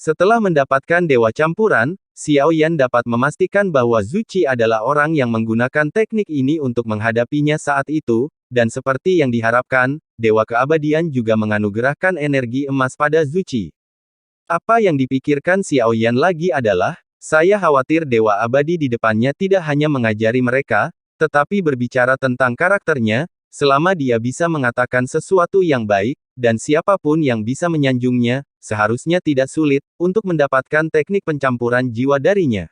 Setelah mendapatkan dewa campuran, Xiao Yan dapat memastikan bahwa Zhu Qi adalah orang yang menggunakan teknik ini untuk menghadapinya saat itu, dan seperti yang diharapkan, Dewa Keabadian juga menganugerahkan energi emas pada Zhu Qi. Apa yang dipikirkan Xiao Yan lagi adalah, saya khawatir Dewa Abadi di depannya tidak hanya mengajari mereka, tetapi berbicara tentang karakternya, selama dia bisa mengatakan sesuatu yang baik, dan siapapun yang bisa menyanjungnya, seharusnya tidak sulit untuk mendapatkan teknik pencampuran jiwa darinya.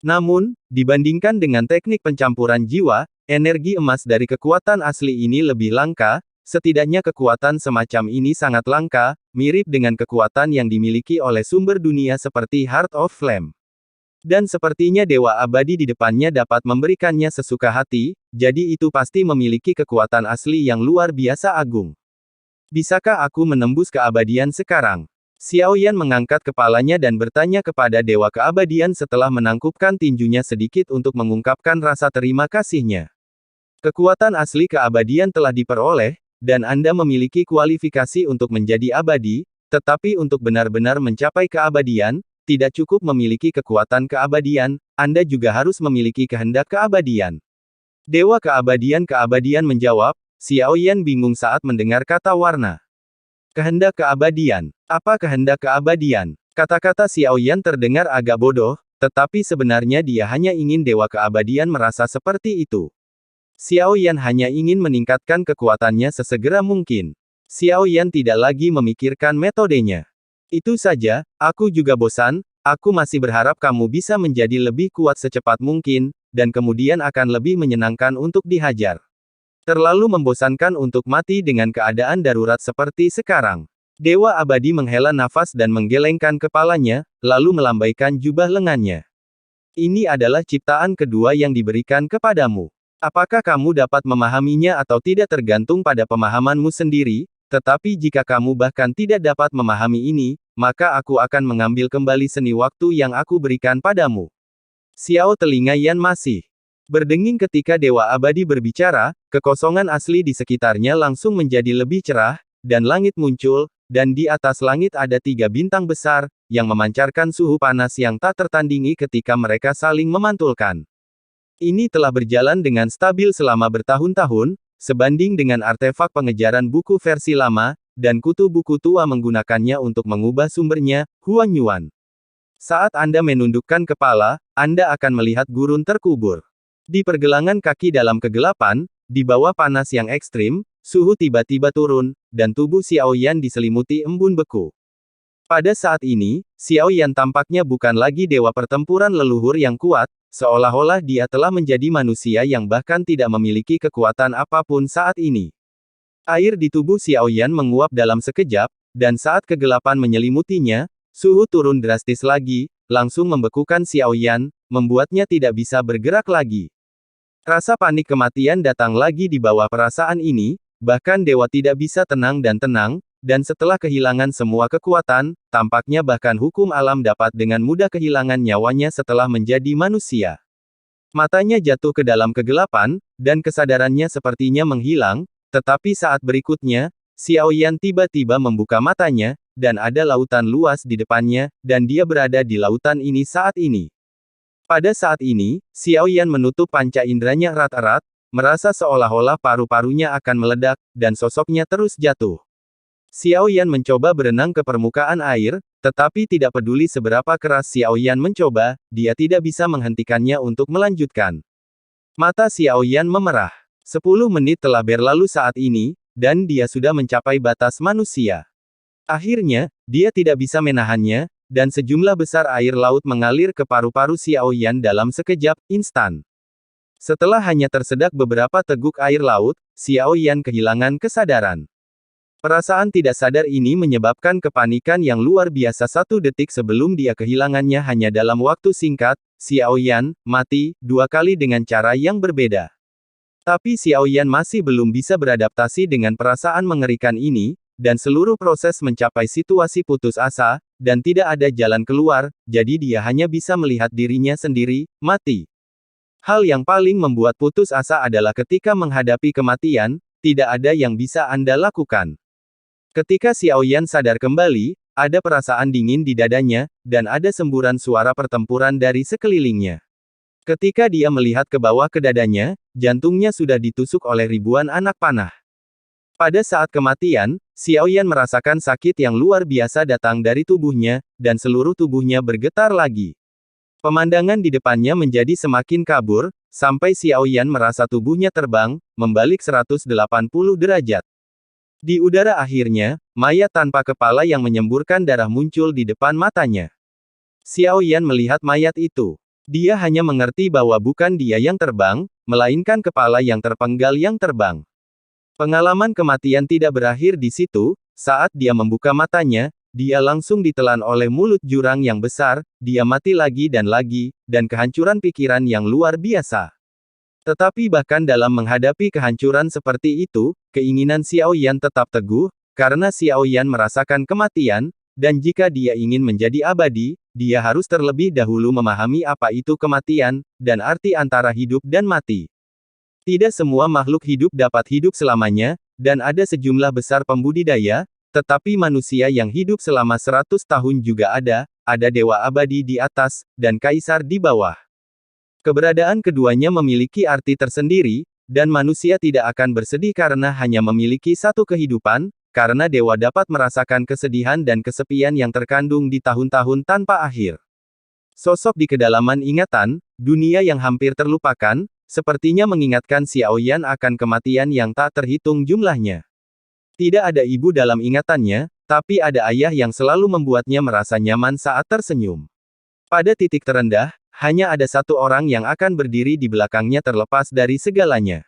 Namun, dibandingkan dengan teknik pencampuran jiwa, energi emas dari kekuatan asli ini lebih langka, setidaknya kekuatan semacam ini sangat langka, mirip dengan kekuatan yang dimiliki oleh sumber dunia seperti Heart of Flame. Dan sepertinya Dewa Abadi di depannya dapat memberikannya sesuka hati, jadi itu pasti memiliki kekuatan asli yang luar biasa agung. Bisakah aku menembus keabadian sekarang? Xiao Yan mengangkat kepalanya dan bertanya kepada Dewa Keabadian setelah menangkupkan tinjunya sedikit untuk mengungkapkan rasa terima kasihnya. Kekuatan asli keabadian telah diperoleh, dan Anda memiliki kualifikasi untuk menjadi abadi, tetapi untuk benar-benar mencapai keabadian, tidak cukup memiliki kekuatan keabadian, Anda juga harus memiliki kehendak keabadian. Dewa Keabadian menjawab, Xiao Yan bingung saat mendengar kata warna. Kehendak keabadian. Apa kehendak keabadian? Kata-kata Xiao Yan terdengar agak bodoh, tetapi sebenarnya dia hanya ingin Dewa Keabadian merasa seperti itu. Xiao Yan hanya ingin meningkatkan kekuatannya sesegera mungkin. Xiao Yan tidak lagi memikirkan metodenya. Itu saja, aku juga bosan, aku masih berharap kamu bisa menjadi lebih kuat secepat mungkin, dan kemudian akan lebih menyenangkan untuk dihajar. Terlalu membosankan untuk mati dengan keadaan darurat seperti sekarang. Dewa Abadi menghela nafas dan menggelengkan kepalanya, lalu melambaikan jubah lengannya. Ini adalah ciptaan kedua yang diberikan kepadamu. Apakah kamu dapat memahaminya atau tidak tergantung pada pemahamanmu sendiri, tetapi jika kamu bahkan tidak dapat memahami ini, maka aku akan mengambil kembali seni waktu yang aku berikan padamu. Xiao telinga Yan masih berdenging ketika Dewa Abadi berbicara, kekosongan asli di sekitarnya langsung menjadi lebih cerah, dan langit muncul, dan di atas langit ada 3 bintang besar, yang memancarkan suhu panas yang tak tertandingi ketika mereka saling memantulkan. Ini telah berjalan dengan stabil selama bertahun-tahun, sebanding dengan artefak pengejaran buku versi lama, dan kutu buku tua menggunakannya untuk mengubah sumbernya, Huan Yuan. Saat Anda menundukkan kepala, Anda akan melihat gurun terkubur. Di pergelangan kaki dalam kegelapan, di bawah panas yang ekstrim, suhu tiba-tiba turun, dan tubuh Xiao Yan diselimuti embun beku. Pada saat ini, Xiao Yan tampaknya bukan lagi dewa pertempuran leluhur yang kuat, seolah-olah dia telah menjadi manusia yang bahkan tidak memiliki kekuatan apapun saat ini. Air di tubuh Xiao Yan menguap dalam sekejap, dan saat kegelapan menyelimutinya, suhu turun drastis lagi, langsung membekukan Xiao Yan, membuatnya tidak bisa bergerak lagi. Rasa panik kematian datang lagi di bawah perasaan ini, bahkan dewa tidak bisa tenang, dan setelah kehilangan semua kekuatan, tampaknya bahkan hukum alam dapat dengan mudah kehilangan nyawanya setelah menjadi manusia. Matanya jatuh ke dalam kegelapan, dan kesadarannya sepertinya menghilang, tetapi saat berikutnya, Xiao Yan tiba-tiba membuka matanya, dan ada lautan luas di depannya, dan dia berada di lautan ini saat ini. Pada saat ini, Xiao Yan menutup panca inderanya erat-erat, merasa seolah-olah paru-parunya akan meledak, dan sosoknya terus jatuh. Xiao Yan mencoba berenang ke permukaan air, tetapi tidak peduli seberapa keras Xiao Yan mencoba, dia tidak bisa menghentikannya untuk melanjutkan. Mata Xiao Yan memerah. 10 menit telah berlalu saat ini, dan dia sudah mencapai batas manusia. Akhirnya, dia tidak bisa menahannya, dan sejumlah besar air laut mengalir ke paru-paru Xiao Yan dalam sekejap, instan. Setelah hanya tersedak beberapa teguk air laut, Xiao Yan kehilangan kesadaran. Perasaan tidak sadar ini menyebabkan kepanikan yang luar biasa 1 detik sebelum dia kehilangannya hanya dalam waktu singkat, Xiao Yan mati 2 kali dengan cara yang berbeda. Tapi Xiao Yan masih belum bisa beradaptasi dengan perasaan mengerikan ini, dan seluruh proses mencapai situasi putus asa, dan tidak ada jalan keluar, jadi dia hanya bisa melihat dirinya sendiri, mati. Hal yang paling membuat putus asa adalah ketika menghadapi kematian, tidak ada yang bisa Anda lakukan. Ketika Xiao Yan sadar kembali, ada perasaan dingin di dadanya, dan ada semburan suara pertempuran dari sekelilingnya. Ketika dia melihat ke bawah ke dadanya, jantungnya sudah ditusuk oleh ribuan anak panah. Pada saat kematian, Xiaoyan merasakan sakit yang luar biasa datang dari tubuhnya, dan seluruh tubuhnya bergetar lagi. Pemandangan di depannya menjadi semakin kabur, sampai Xiaoyan merasa tubuhnya terbang, membalik 180 derajat. Di udara akhirnya, mayat tanpa kepala yang menyemburkan darah muncul di depan matanya. Xiaoyan melihat mayat itu. Dia hanya mengerti bahwa bukan dia yang terbang, melainkan kepala yang terpenggal yang terbang. Pengalaman kematian tidak berakhir di situ, saat dia membuka matanya, dia langsung ditelan oleh mulut jurang yang besar, dia mati lagi, dan kehancuran pikiran yang luar biasa. Tetapi bahkan dalam menghadapi kehancuran seperti itu, keinginan Xiaoyan tetap teguh, karena Xiaoyan merasakan kematian, dan jika dia ingin menjadi abadi, dia harus terlebih dahulu memahami apa itu kematian, dan arti antara hidup dan mati. Tidak semua makhluk hidup dapat hidup selamanya, dan ada sejumlah besar pembudidaya, tetapi manusia yang hidup selama 100 tahun juga ada dewa abadi di atas, dan kaisar di bawah. Keberadaan keduanya memiliki arti tersendiri, dan manusia tidak akan bersedih karena hanya memiliki satu kehidupan, karena dewa dapat merasakan kesedihan dan kesepian yang terkandung di tahun-tahun tanpa akhir. Sosok di kedalaman ingatan, dunia yang hampir terlupakan, sepertinya mengingatkan Xiaoyan akan kematian yang tak terhitung jumlahnya. Tidak ada ibu dalam ingatannya, tapi ada ayah yang selalu membuatnya merasa nyaman saat tersenyum. Pada titik terendah, hanya ada satu orang yang akan berdiri di belakangnya terlepas dari segalanya.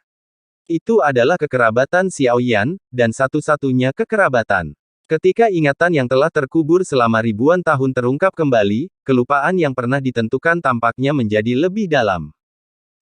Itu adalah kekerabatan Xiaoyan, dan satu-satunya kekerabatan. Ketika ingatan yang telah terkubur selama ribuan tahun terungkap kembali, kelupaan yang pernah ditentukan tampaknya menjadi lebih dalam.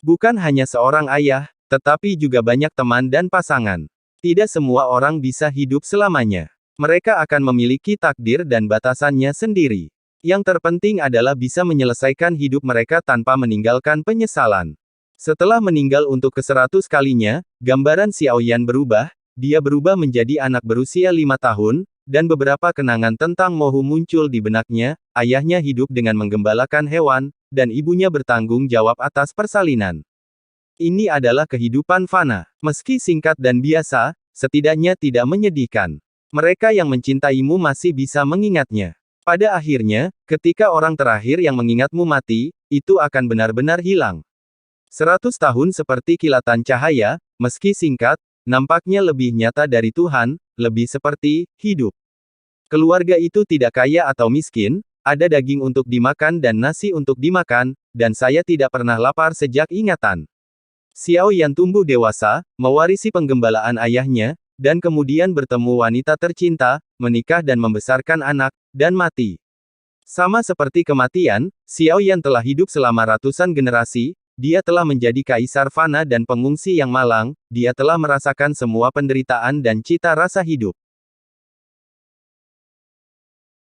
Bukan hanya seorang ayah, tetapi juga banyak teman dan pasangan. Tidak semua orang bisa hidup selamanya. Mereka akan memiliki takdir dan batasannya sendiri. Yang terpenting adalah bisa menyelesaikan hidup mereka tanpa meninggalkan penyesalan. Setelah meninggal untuk ke-100 kalinya, gambaran Xiaoyan berubah, dia berubah menjadi anak berusia 5 tahun, dan beberapa kenangan tentang Mohu muncul di benaknya, ayahnya hidup dengan menggembalakan hewan, dan ibunya bertanggung jawab atas persalinan. Ini adalah kehidupan fana. Meski singkat dan biasa, setidaknya tidak menyedihkan. Mereka yang mencintaimu masih bisa mengingatnya. Pada akhirnya, ketika orang terakhir yang mengingatmu mati, itu akan benar-benar hilang. 100 tahun seperti kilatan cahaya, meski singkat, nampaknya lebih nyata dari Tuhan, lebih seperti hidup. Keluarga itu tidak kaya atau miskin, ada daging untuk dimakan dan nasi untuk dimakan, dan saya tidak pernah lapar sejak ingatan. Xiaoyan tumbuh dewasa, mewarisi penggembalaan ayahnya, dan kemudian bertemu wanita tercinta, menikah dan membesarkan anak, dan mati. Sama seperti kematian, Xiaoyan telah hidup selama ratusan generasi, dia telah menjadi kaisar fana dan pengungsi yang malang, dia telah merasakan semua penderitaan dan cita rasa hidup.